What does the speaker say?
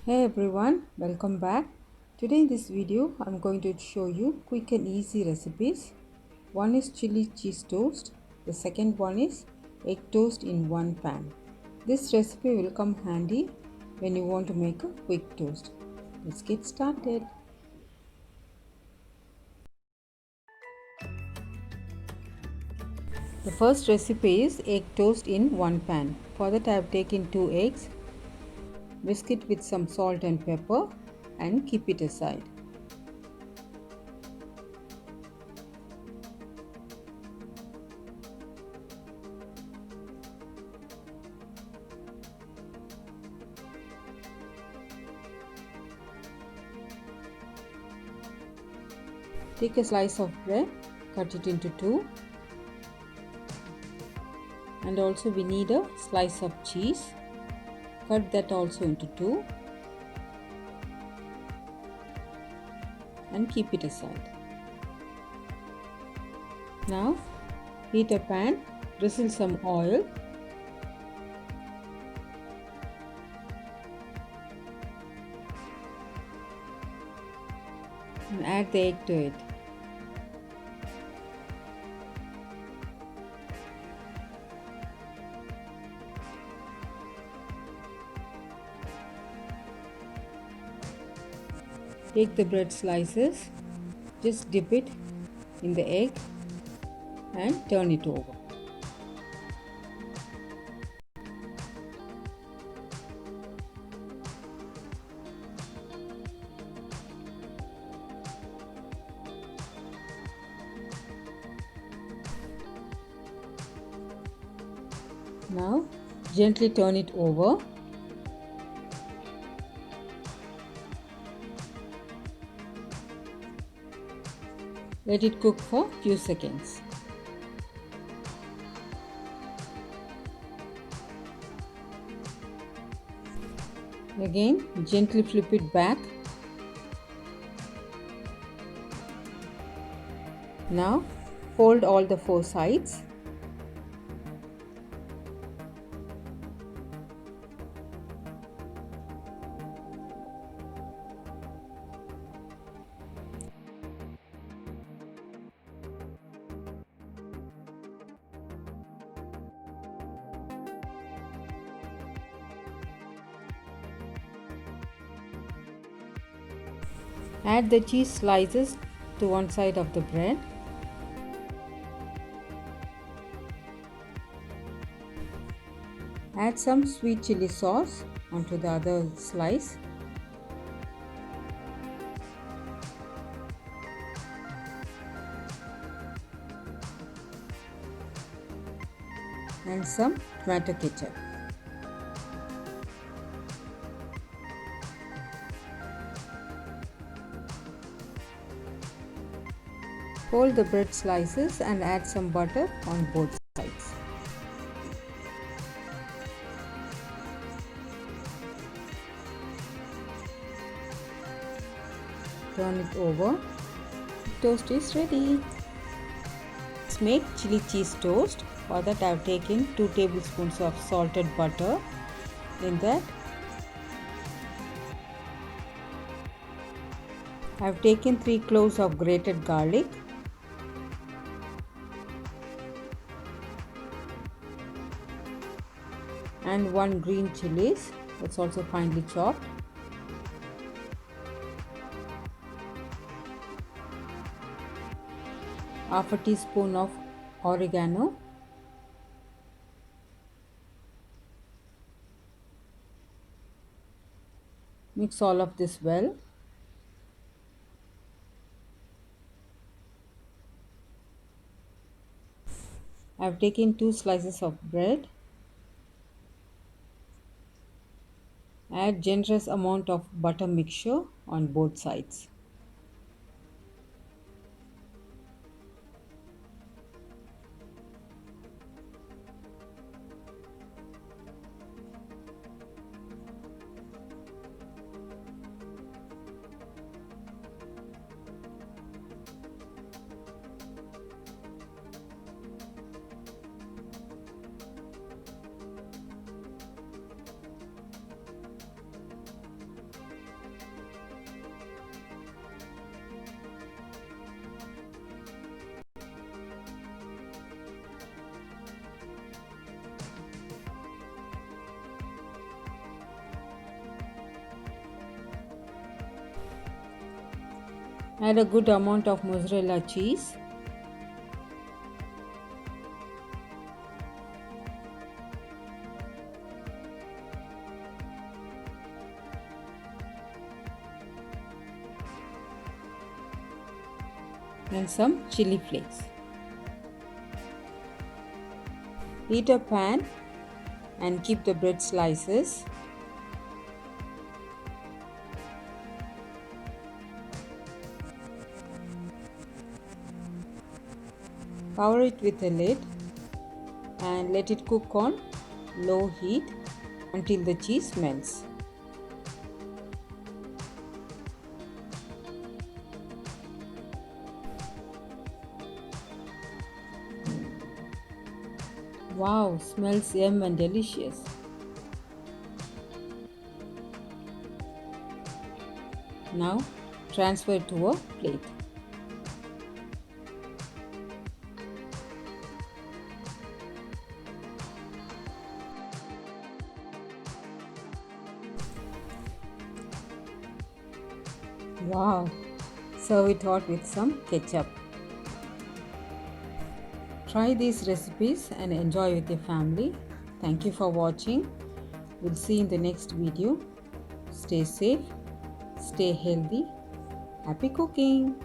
Hey everyone, welcome back. Today in this video I'm going to show you quick and easy recipes. One is chili cheese toast, the second one is egg toast in one pan. This recipe will come handy when you want to make a quick toast. Let's get started. The first recipe is egg toast in one pan. For that I have taken 2 eggs, whisk it with some salt and pepper and keep it aside. Take a slice of bread, cut it into two, and also we need a slice of cheese. Cut that also into two and keep it aside. Now heat a pan, drizzle some oil, and add the egg to it. Take the bread slices, just dip it in the egg and turn it over. Now gently turn it over. Let it cook for few seconds. Again, gently flip it back. Now fold all the four sides. Add the cheese slices to one side of the bread. Add some sweet chili sauce onto the other slice. And some tomato ketchup. Fold the bread slices and add some butter on both sides. Turn it over. Toast is ready. Let's make chili cheese toast. For that I have taken 2 tablespoons of salted butter. In that I have taken 3 cloves of grated garlic, and 1 green chilies, that's also finely chopped. Half a teaspoon of oregano, mix all of this well. I have taken 2 slices of bread. Add generous amount of butter mixture on both sides. Add a good amount of mozzarella cheese. And some chili flakes. Heat a pan and keep the bread slices. Cover it with a lid and let it cook on low heat until the cheese melts. Wow, smells yum and delicious. Now transfer it to a plate. Wow, serve it hot with some ketchup. Try these recipes and enjoy with your family. Thank you for watching. We'll see you in the next video. Stay safe, stay healthy. Happy cooking!